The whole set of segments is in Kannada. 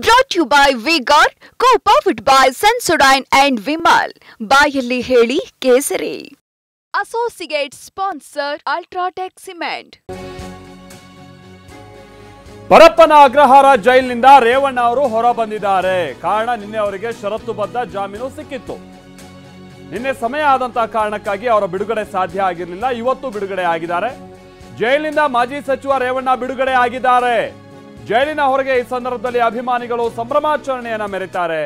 Brought to you by Vigor, co-powered by Sensodyne and Vimal. ಬಾಯಲ್ಲಿ ಹೇಳಿ ಕೇಸರಿ. Associate sponsor Ultratech Cement. Parappana Agrahara ಜೈಲಿನಿಂದ ರೇವಣ್ಣ ಅವರು ಹೊರ ಬಂದಿದ್ದಾರೆ. ಕಾರಣ ನಿನ್ನೆ ಅವರಿಗೆ ಷರತ್ತುಬದ್ಧ ಜಾಮೀನು ಸಿಕ್ಕಿತ್ತು. ನಿನ್ನೆ ಸಮಯ ಆದಂತಹ ಕಾರಣಕ್ಕಾಗಿ ಅವರ ಬಿಡುಗಡೆ ಸಾಧ್ಯ ಆಗಿರಲಿಲ್ಲ. ಇವತ್ತು ಬಿಡುಗಡೆ ಆಗಿದ್ದಾರೆ. ಜೈಲಿನಿಂದ ಮಾಜಿ ಸಚಿವ ರೇವಣ್ಣ ಬಿಡುಗಡೆ ಆಗಿದ್ದಾರೆ. ಜೈಲಿನ ಹೊರಗೆ ಈ ಸಂದರ್ಭದಲ್ಲಿ ಅಭಿಮಾನಿಗಳು ಸಂಭ್ರಮಾಚರಣೆಯನ್ನ ಮೆರೆತಾರೆ.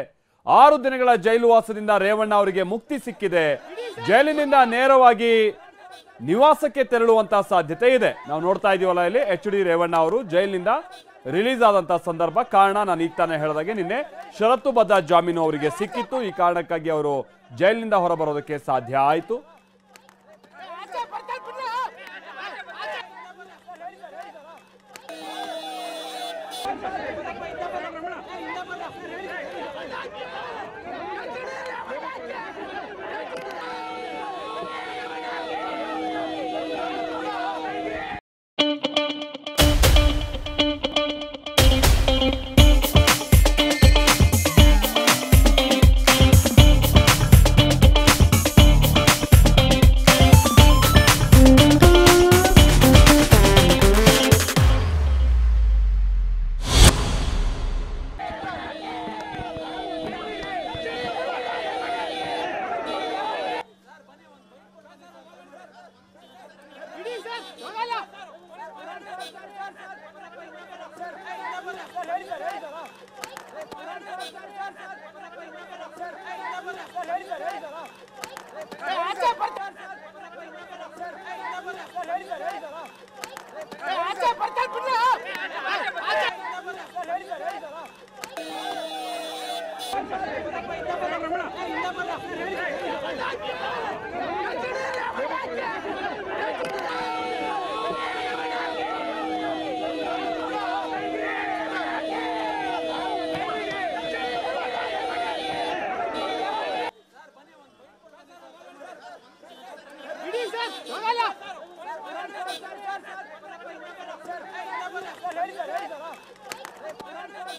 6 ದಿನಗಳ ಜೈಲು ವಾಸದಿಂದ ರೇವಣ್ಣ ಅವರಿಗೆ ಮುಕ್ತಿ ಸಿಕ್ಕಿದೆ. ಜೈಲಿನಿಂದ ನೇರವಾಗಿ ನಿವಾಸಕ್ಕೆ ತೆರಳುವಂತಹ ಸಾಧ್ಯತೆ ಇದೆ. ನಾವು ನೋಡ್ತಾ ಇದೀವಲ್ಲ ಇಲ್ಲಿ HD ರೇವಣ್ಣ ಅವರು ಜೈಲಿನಿಂದ ರಿಲೀಸ್ ಆದಂತಹ ಸಂದರ್ಭ. ಕಾರಣ ನಾನು ಈಗ ತಾನೇ ಹೇಳಿದಾಗೆ ನಿನ್ನೆ ಷರತ್ತುಬದ್ಧ ಜಾಮೀನು ಅವರಿಗೆ ಸಿಕ್ಕಿತ್ತು. ಈ ಕಾರಣಕ್ಕಾಗಿ ಅವರು ಜೈಲಿನಿಂದ ಹೊರಬರೋದಕ್ಕೆ ಸಾಧ್ಯ ಆಯಿತು.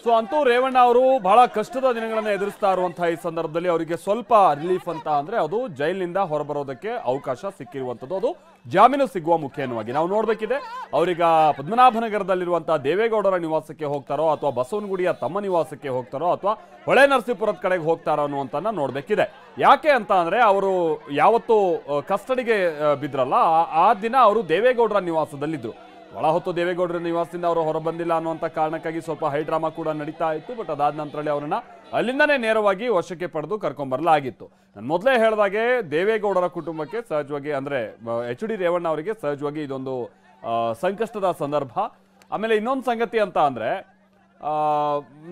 ಸೊ ಅಂತೂ ರೇವಣ್ಣ ಅವರು ಬಹಳ ಕಷ್ಟದ ದಿನಗಳನ್ನು ಎದುರಿಸ್ತಾ ಇರುವಂತಹ ಈ ಸಂದರ್ಭದಲ್ಲಿ ಅವರಿಗೆ ಸ್ವಲ್ಪ ರಿಲೀಫ್ ಅಂತ ಅಂದ್ರೆ ಅದು ಜೈಲಿನಿಂದ ಹೊರಬರೋದಕ್ಕೆ ಅವಕಾಶ ಸಿಕ್ಕಿರುವಂತದ್ದು, ಅದು ಜಾಮೀನು ಸಿಗುವ ಮುಖೇನವಾಗಿ. ನಾವು ನೋಡ್ಬೇಕಿದೆ ಅವರೀಗ ಪದ್ಮನಾಭನಗರದಲ್ಲಿರುವಂತಹ ದೇವೇಗೌಡರ ನಿವಾಸಕ್ಕೆ ಹೋಗ್ತಾರೋ ಅಥವಾ ಬಸವನಗುಡಿಯ ತಮ್ಮ ನಿವಾಸಕ್ಕೆ ಹೋಗ್ತಾರೋ ಅಥವಾ ಹೊಳೆ ನರಸೀಪುರದ ಕಡೆಗೆ ಹೋಗ್ತಾರೋ ಅನ್ನುವಂತನ್ನ ನೋಡ್ಬೇಕಿದೆ. ಯಾಕೆ ಅಂತ ಅಂದ್ರೆ ಅವರು ಯಾವತ್ತು ಕಸ್ಟಡಿಗೆ ಬಿದ್ರಲ್ಲ ಆ ದಿನ ಅವರು ದೇವೇಗೌಡರ ನಿವಾಸದಲ್ಲಿದ್ರು. ಬಹಳ ಹೊತ್ತು ದೇವೇಗೌಡರ ನಿವಾಸದಿಂದ ಅವರು ಹೊರಬಂದಿಲ್ಲ ಅನ್ನುವಂಥ ಕಾರಣಕ್ಕಾಗಿ ಸ್ವಲ್ಪ ಹೈ ಡ್ರಾಮಾ ಕೂಡ ನಡೀತಾ ಇತ್ತು. ಬಟ್ ಅದಾದ ನಂತರದಲ್ಲಿ ಅವರನ್ನ ಅಲ್ಲಿಂದನೇ ನೇರವಾಗಿ ವಶಕ್ಕೆ ಪಡೆದು ಕರ್ಕೊಂಡ್ಬರಲಾಗಿತ್ತು. ನಾನು ಮೊದಲೇ ಹೇಳಿದಾಗೆ ದೇವೇಗೌಡರ ಕುಟುಂಬಕ್ಕೆ ಸಹಜವಾಗಿ ಅಂದ್ರೆ HD ರೇವಣ್ಣ ಅವರಿಗೆ ಸಹಜವಾಗಿ ಇದೊಂದು ಸಂಕಷ್ಟದ ಸಂದರ್ಭ. ಆಮೇಲೆ ಇನ್ನೊಂದು ಸಂಗತಿ ಅಂತ ಅಂದ್ರೆ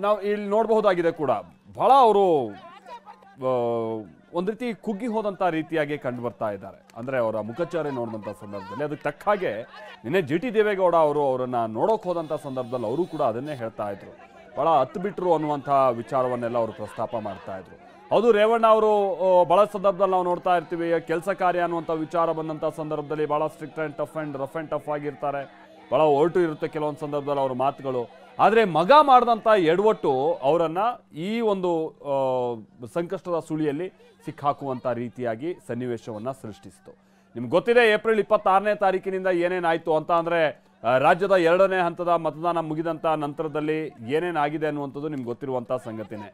ನಾವು ಇಲ್ಲಿ ನೋಡಬಹುದಾಗಿದೆ ಕೂಡ ಬಹಳ ಅವರು ಒಂದು ರೀತಿ ಕುಗ್ಗಿ ಹೋದಂಥ ರೀತಿಯಾಗಿ ಕಂಡು ಬರ್ತಾ ಇದ್ದಾರೆ. ಅಂದರೆ ಅವರ ಮುಖಚಾರೆ ನೋಡಿದಂಥ ಸಂದರ್ಭದಲ್ಲಿ ಅದಕ್ಕೆ ತಕ್ಕ ಹಾಗೆ ನಿನ್ನೆ GT ದೇವೇಗೌಡ ಅವರು ಅವರನ್ನ ನೋಡೋಕೆ ಹೋದಂಥ ಸಂದರ್ಭದಲ್ಲಿ ಅವರು ಕೂಡ ಅದನ್ನೇ ಹೇಳ್ತಾ ಇದ್ರು. ಬಹಳ ಹತ್ತು ಬಿಟ್ಟರು ಅನ್ನುವಂಥ ವಿಚಾರವನ್ನೆಲ್ಲ ಅವರು ಪ್ರಸ್ತಾಪ ಮಾಡ್ತಾ ಇದ್ರು. ಹೌದು, ರೇವಣ್ಣ ಅವರು ಬಹಳ ಸಂದರ್ಭದಲ್ಲಿ ನಾವು ನೋಡ್ತಾ ಇರ್ತೀವಿ ಕೆಲಸ ಕಾರ್ಯ ಅನ್ನುವಂಥ ವಿಚಾರ ಬಂದಂಥ ಸಂದರ್ಭದಲ್ಲಿ ಬಹಳ strict and rough and tough ಆಗಿರ್ತಾರೆ. ಬಹಳ ಒರಟು ಇರುತ್ತೆ ಕೆಲವೊಂದು ಸಂದರ್ಭದಲ್ಲಿ ಅವರ ಮಾತುಗಳು. ಆದರೆ ಮಗ ಮಾಡಿದಂಥ ಎಡವಟ್ಟು ಅವರನ್ನು ಈ ಒಂದು ಸಂಕಷ್ಟದ ಸುಳಿಯಲ್ಲಿ ಸಿಕ್ಕಾಕುವಂಥ ರೀತಿಯಾಗಿ ಸನ್ನಿವೇಶವನ್ನು ಸೃಷ್ಟಿಸಿತು. ನಿಮ್ಗೆ ಗೊತ್ತಿದೆ ಏಪ್ರಿಲ್ 26ನೇ ತಾರೀಕಿನಿಂದ ಏನೇನಾಯಿತು ಅಂತ ಅಂದರೆ ರಾಜ್ಯದ 2ನೇ ಹಂತದ ಮತದಾನ ಮುಗಿದಂಥ ನಂತರದಲ್ಲಿ ಏನೇನಾಗಿದೆ ಅನ್ನುವಂಥದ್ದು ನಿಮ್ಗೆ ಗೊತ್ತಿರುವಂಥ ಸಂಗತಿನೇ.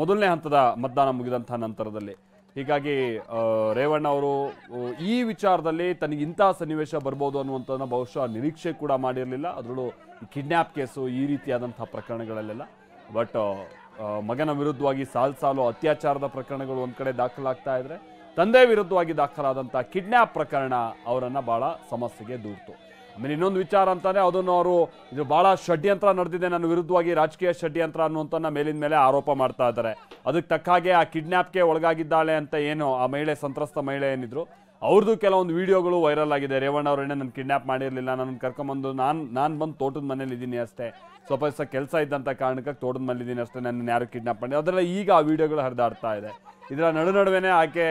ಮೊದಲನೇ ಹಂತದ ಮತದಾನ ಮುಗಿದಂಥ ನಂತರದಲ್ಲಿ ಹೀಗಾಗಿ ರೇವಣ್ಣ ಅವರು ಈ ವಿಚಾರದಲ್ಲಿ ತನಗೆ ಇಂಥ ಸನ್ನಿವೇಶ ಬರ್ಬೋದು ಅನ್ನುವಂಥದ್ದನ್ನ ಬಹುಶಃ ನಿರೀಕ್ಷೆ ಕೂಡ ಮಾಡಿರಲಿಲ್ಲ. ಅದರಲ್ಲೂ ಕಿಡ್ನ್ಯಾಪ್ ಕೇಸು ಈ ರೀತಿಯಾದಂಥ ಪ್ರಕರಣಗಳಲ್ಲೆಲ್ಲ. ಬಟ್ ಮಗನ ವಿರುದ್ಧವಾಗಿ ಸಾಲು ಅತ್ಯಾಚಾರದ ಪ್ರಕರಣಗಳು ಒಂದು ಕಡೆ ದಾಖಲಾಗ್ತಾ ಇದ್ರೆ ತಂದೆ ವಿರುದ್ಧವಾಗಿ ದಾಖಲಾದಂಥ ಕಿಡ್ನ್ಯಾಪ್ ಪ್ರಕರಣ ಅವರನ್ನು ಭಾಳ ಸಮಸ್ಯೆಗೆ ದೂರ್ತು. ಆಮೇಲೆ ಇನ್ನೊಂದು ವಿಚಾರ ಅಂತಾನೆ ಅದನ್ನು ಅವರು ಇದು ಭಾಳ ಷಡ್ಯಂತ್ರ ನಡೆದಿದೆ ನನ್ನ ವಿರುದ್ಧವಾಗಿ, ರಾಜಕೀಯ ಷಡ್ಯಂತ್ರ ಅನ್ನುವಂಥನ್ನ ಮೇಲಿನ ಮೇಲೆ ಆರೋಪ ಮಾಡ್ತಾ ಇದ್ದಾರೆ. ಅದಕ್ಕೆ ತಕ್ಕ ಹಾಗೆ ಆ ಕಿಡ್ನ್ಯಾಪ್ಗೆ ಒಳಗಾಗಿದ್ದಾಳೆ ಅಂತ ಏನು ಆ ಮಹಿಳೆ ಸಂತ್ರಸ್ತ ಮಹಿಳೆ ಏನಿದ್ರು ಅವ್ರದ್ದು ಕೆಲವೊಂದು ವಿಡಿಯೋಗಳು ವೈರಲ್ ಆಗಿದೆ. ರೇವಣ್ಣ ಅವರನ್ನೇ ನಾನು ಕಿಡ್ನಾಪ್ ಮಾಡಿರಲಿಲ್ಲ, ನನ್ನ ಕರ್ಕೊಂಬಂದು ನಾನು ಬಂದು ತೋಟದ ಮನೇಲಿ ಇದ್ದೀನಿ ಅಷ್ಟೇ, ಸ್ವಲ್ಪ ದಿವಸ ಕೆಲಸ ಇದ್ದಂಥ ಕಾರಣಕ್ಕೆ ತೋಟದ ಮನೇಲಿ ಇದ್ದೀನಿ ಅಷ್ಟೇ, ನನ್ನ ಯಾರು ಕಿಡ್ನಾಪ್ ಮಾಡಿ ಅದೆಲ್ಲ ಈಗ ಆ ವಿಡಿಯೋಗಳು ಹರಿದಾಡ್ತಾ ಇದೆ. ಇದರ ನಡುವೆ ಆಕೆ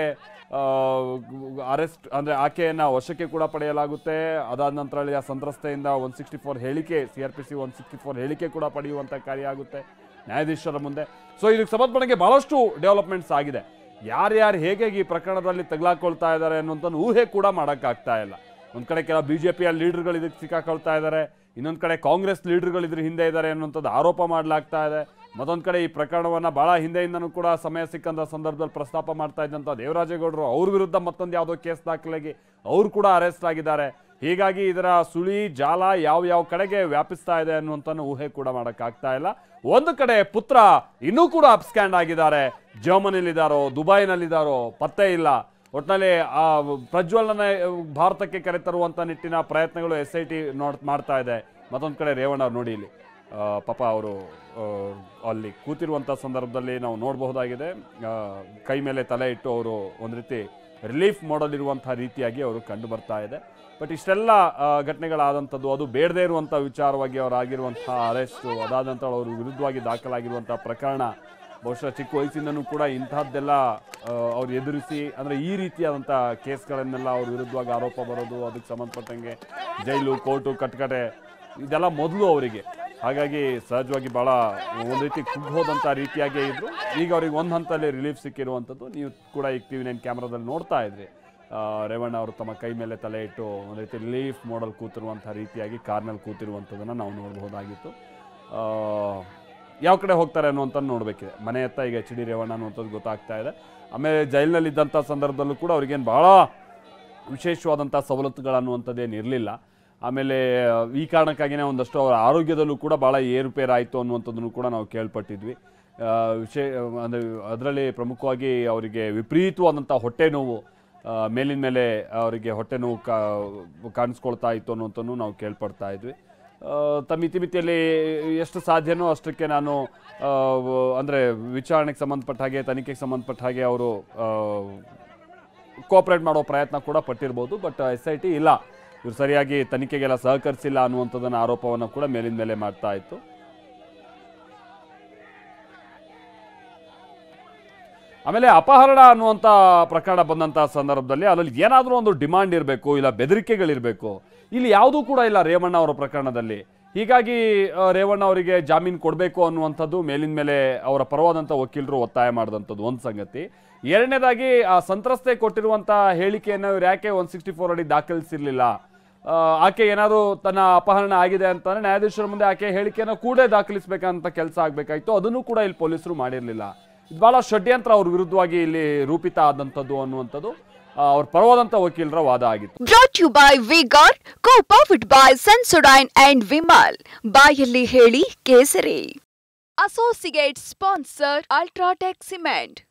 ಅರೆಸ್ಟ್ ಅಂದರೆ ಆಕೆಯನ್ನು ವಶಕ್ಕೆ ಕೂಡ ಪಡೆಯಲಾಗುತ್ತೆ. ಅದಾದ ನಂತರ ಆ ಸಂತ್ರಸ್ತೆಯಿಂದ 164 ಹೇಳಿಕೆ CRPC 164 ಹೇಳಿಕೆ ಕೂಡ ಪಡೆಯುವಂಥ ಕಾರ್ಯ ಆಗುತ್ತೆ ನ್ಯಾಯಾಧೀಶರ ಮುಂದೆ. ಸೊ ಇದಕ್ಕೆ ಸಂಬಂಧಪಟ್ಟಂಗೆ ಬಹಳಷ್ಟು ಡೆವಲಪ್ಮೆಂಟ್ಸ್ ಆಗಿದೆ. ಯಾರ್ಯಾರು ಹೇಗೆ ಈ ಪ್ರಕರಣದಲ್ಲಿ ತಗಲಾಕೊಳ್ತಾ ಇದ್ದಾರೆ ಅನ್ನೋಂಥ ಊಹೆ ಕೂಡ ಮಾಡೋಕ್ಕಾಗ್ತಾ ಇಲ್ಲ. ಒಂದು ಕಡೆ ಕೆಲ BJPಯ ಲೀಡರ್ಗಳು ಇದಕ್ಕೆ ಸಿಕ್ಕಾಕೊಳ್ತಾ ಇದ್ದಾರೆ, ಇನ್ನೊಂದು ಕಡೆ ಕಾಂಗ್ರೆಸ್ ಲೀಡರ್ಗಳು ಇದ್ರ ಹಿಂದೆ ಇದ್ದಾರೆ ಅನ್ನೋಂಥದ್ದು ಆರೋಪ ಮಾಡಲಾಗ್ತಾ ಇದೆ. ಮತ್ತೊಂದು ಕಡೆ ಈ ಪ್ರಕರಣವನ್ನು ಭಾಳ ಹಿಂದೆಯಿಂದನೂ ಕೂಡ ಸಮಯ ಸಿಕ್ಕಂಥ ಸಂದರ್ಭದಲ್ಲಿ ಪ್ರಸ್ತಾಪ ಮಾಡ್ತಾ ಇದ್ದಂಥ ದೇವರಾಜೇಗೌಡರು ಅವ್ರ ವಿರುದ್ಧ ಮತ್ತೊಂದು ಯಾವುದೋ ಕೇಸ್ ದಾಖಲಾಗಿ ಅವರು ಕೂಡ ಅರೆಸ್ಟ್ ಆಗಿದ್ದಾರೆ. ಹೀಗಾಗಿ ಇದರ ಸುಳಿ ಜಾಲ ಯಾವ ಕಡೆಗೆ ವ್ಯಾಪಿಸ್ತಾ ಇದೆ ಅನ್ನುವಂಥ ಊಹೆ ಕೂಡ ಮಾಡೋಕ್ಕಾಗ್ತಾ ಇಲ್ಲ. ಒಂದು ಕಡೆ ಪುತ್ರ ಇನ್ನೂ ಕೂಡ ಅಪ್ಸ್ಕ್ಯಾಂಡ್ ಆಗಿದ್ದಾರೆ, ಜರ್ಮನಿಲಿದ್ದಾರೋ ದುಬೈನಲ್ಲಿದ್ದಾರೋ ಪತ್ತೆ ಇಲ್ಲ. ಒಟ್ಟಿನಲ್ಲಿ ಆ ಪ್ರಜ್ವಲನ ಭಾರತಕ್ಕೆ ಕರೆತರುವಂಥ ನಿಟ್ಟಿನ ಪ್ರಯತ್ನಗಳು SIT ಮಾಡ್ತಾ ಇದೆ. ಮತ್ತೊಂದು ಕಡೆ ರೇವಣ್ಣ ಅವ್ರು ನೋಡಿ ಇಲ್ಲಿ ಪಾಪ ಅವರು ಅಲ್ಲಿ ಕೂತಿರುವಂಥ ಸಂದರ್ಭದಲ್ಲಿ ನಾವು ನೋಡಬಹುದಾಗಿದೆ, ಕೈ ಮೇಲೆ ತಲೆ ಇಟ್ಟು ಅವರು ಒಂದು ರೀತಿ ರಿಲೀಫ್ ಮಾಡಲಿರುವಂಥ ರೀತಿಯಾಗಿ ಅವರು ಕಂಡು ಬರ್ತಾ ಇದೆ. ಬಟ್ ಇಷ್ಟೆಲ್ಲ ಘಟನೆಗಳಾದಂಥದ್ದು ಅದು ಬೇಡದೇ ಇರುವಂಥ ವಿಚಾರವಾಗಿ ಅವರಾಗಿರುವಂಥ ಅರೆಸ್ಟು, ಅದಾದ ನಂತರ ಅವರು ವಿರುದ್ಧವಾಗಿ ದಾಖಲಾಗಿರುವಂಥ ಪ್ರಕರಣ ಬಹುಶಃ ಚಿಕ್ಕ ವಯಸ್ಸಿಂದನೂ ಕೂಡ ಇಂತಹದ್ದೆಲ್ಲ ಅವ್ರು ಎದುರಿಸಿ ಅಂದರೆ ಈ ರೀತಿಯಾದಂಥ ಕೇಸ್ಗಳನ್ನೆಲ್ಲ ಅವ್ರ ವಿರುದ್ಧವಾಗಿ ಆರೋಪ ಬರೋದು, ಅದಕ್ಕೆ ಸಂಬಂಧಪಟ್ಟಂಗೆ ಜೈಲು ಕೋರ್ಟು ಕಟ್ಕಟೆ ಇದೆಲ್ಲ ಮೊದಲು ಅವರಿಗೆ. ಹಾಗಾಗಿ ಸಹಜವಾಗಿ ಭಾಳ ಒಂದು ರೀತಿ ಕುಗ್ಗೋದಂಥ ರೀತಿಯಾಗೇ ಇದ್ದರು. ಈಗ ಅವ್ರಿಗೆ ಒಂದು ಹಂತದಲ್ಲಿ ರಿಲೀಫ್ ಸಿಕ್ಕಿರುವಂಥದ್ದು ನೀವು ಕೂಡ ಈಗ TV9 ಕ್ಯಾಮ್ರಾದಲ್ಲಿ ನೋಡ್ತಾ ಇದ್ರಿ. ರೇವಣ್ಣ ಅವರು ತಮ್ಮ ಕೈ ಮೇಲೆ ತಲೆ ಇಟ್ಟು ಒಂದು ರೀತಿ ರಿಲೀಫ್ ಮಾಡಲ್ ಕೂತಿರುವಂಥ ರೀತಿಯಾಗಿ ಕಾರ್ನಲ್ಲಿ ಕೂತಿರುವಂಥದ್ದನ್ನು ನಾವು ನೋಡ್ಬೋದಾಗಿತ್ತು. ಯಾವ ಕಡೆ ಹೋಗ್ತಾರೆ ಅನ್ನುವಂಥದ್ದು ನೋಡಬೇಕಿದೆ. ಮನೆ ಹತ್ತ ಈಗ HD ರೇವಣ್ಣ ಅನ್ನುವಂಥದ್ದು ಗೊತ್ತಾಗ್ತಾ ಇದೆ. ಆಮೇಲೆ ಜೈಲಿನಲ್ಲಿದ್ದಂಥ ಸಂದರ್ಭದಲ್ಲೂ ಕೂಡ ಅವ್ರಿಗೇನು ಭಾಳ ವಿಶೇಷವಾದಂಥ ಸವಲತ್ತುಗಳನ್ನುವಂಥದ್ದೇನು ಇರಲಿಲ್ಲ. ಆಮೇಲೆ ಈ ಕಾರಣಕ್ಕಾಗಿಯೇ ಒಂದಷ್ಟು ಅವರ ಆರೋಗ್ಯದಲ್ಲೂ ಕೂಡ ಭಾಳ ಏರುಪೇರಾಯಿತು ಅನ್ನುವಂಥದ್ದನ್ನು ಕೂಡ ನಾವು ಕೇಳ್ಪಟ್ಟಿದ್ವಿ. ಅಂದರೆ ಅದರಲ್ಲಿ ಪ್ರಮುಖವಾಗಿ ಅವರಿಗೆ ವಿಪರೀತವಾದಂಥ ಹೊಟ್ಟೆ ನೋವು, ಮೇಲಿನ ಮೇಲೆ ಅವರಿಗೆ ಹೊಟ್ಟೆ ನೋವು ಕಾಣಿಸ್ಕೊಳ್ತಾ ಇತ್ತು ಅನ್ನುವಂಥದ್ದು ನಾವು ಕೇಳ್ಪಡ್ತಾ ಇದ್ವಿ. ತಮ್ಮ ಇತಿಮಿತಿಯಲ್ಲಿ ಎಷ್ಟು ಸಾಧ್ಯನೋ ಅಷ್ಟಕ್ಕೆ ನಾನು ಅಂದರೆ ವಿಚಾರಣೆಗೆ ಸಂಬಂಧಪಟ್ಟ ಹಾಗೆ ತನಿಖೆಗೆ ಸಂಬಂಧಪಟ್ಟ ಹಾಗೆ ಅವರು ಕೋಆಪ್ರೇಟ್ ಮಾಡೋ ಪ್ರಯತ್ನ ಕೂಡ ಪಟ್ಟಿರ್ಬೋದು. ಬಟ್ SIT ಇಲ್ಲ, ಇವರು ಸರಿಯಾಗಿ ತನಿಖೆಗೆಲ್ಲ ಸಹಕರಿಸಿಲ್ಲ ಅನ್ನುವಂಥದ್ದನ್ನು ಆರೋಪವನ್ನು ಕೂಡ ಮೇಲಿನ ಮೇಲೆ ಮಾಡ್ತಾ ಇತ್ತು. ಆಮೇಲೆ ಅಪಹರಣ ಅನ್ನುವಂಥ ಪ್ರಕರಣ ಬಂದಂಥ ಸಂದರ್ಭದಲ್ಲಿ ಅದರಲ್ಲಿ ಏನಾದರೂ ಒಂದು ಡಿಮಾಂಡ್ ಇರಬೇಕು, ಇಲ್ಲ ಬೆದರಿಕೆಗಳಿರಬೇಕು. ಇಲ್ಲಿ ಯಾವುದೂ ಕೂಡ ಇಲ್ಲ ರೇವಣ್ಣ ಅವರ ಪ್ರಕರಣದಲ್ಲಿ. ಹೀಗಾಗಿ ರೇವಣ್ಣ ಅವರಿಗೆ ಜಾಮೀನು ಕೊಡಬೇಕು ಅನ್ನುವಂಥದ್ದು ಮೇಲಿನ ಮೇಲೆ ಅವರ ಪರವಾದಂಥ ವಕೀಲರು ಒತ್ತಾಯ ಮಾಡಿದಂಥದ್ದು ಒಂದು ಸಂಗತಿ. ಎರಡನೇದಾಗಿ ಆ ಸಂತ್ರಸ್ತೆ ಕೊಟ್ಟಿರುವಂಥ ಹೇಳಿಕೆಯನ್ನು ಇವ್ರು ಯಾಕೆ 164 ಅಡಿ ದಾಖಲಿಸಿರಲಿಲ್ಲ, ಆಕೆ ಏನಾದರೂ ತನ್ನ ಅಪಹರಣ ಆಗಿದೆ ಅಂತಂದರೆ ನ್ಯಾಯಾಧೀಶರ ಮುಂದೆ ಆಕೆ ಹೇಳಿಕೆಯನ್ನು ಕೂಡ ದಾಖಲಿಸಬೇಕಂತ ಕೆಲಸ ಆಗಬೇಕಾಯಿತು. ಅದನ್ನು ಕೂಡ ಇಲ್ಲಿ ಪೊಲೀಸರು ಮಾಡಿರಲಿಲ್ಲ. ಇದು ಭಾಳ ಷಡ್ಯಂತ್ರ ಅವ್ರ ವಿರುದ್ಧವಾಗಿ ಇಲ್ಲಿ ರೂಪಿತ ಆದಂಥದ್ದು ಅನ್ನುವಂಥದ್ದು ಅವ್ರ ಪರವಾದಂಥ ವಕೀಲರ ವಾದ ಆಗಿತ್ತು. Brought you by Vigor, co-powered by Sensodyne and Vimal. ಬಾಯಲ್ಲಿ ಹೇಳಿ ಕೇಸರಿ. Associate sponsor UltraTech cement.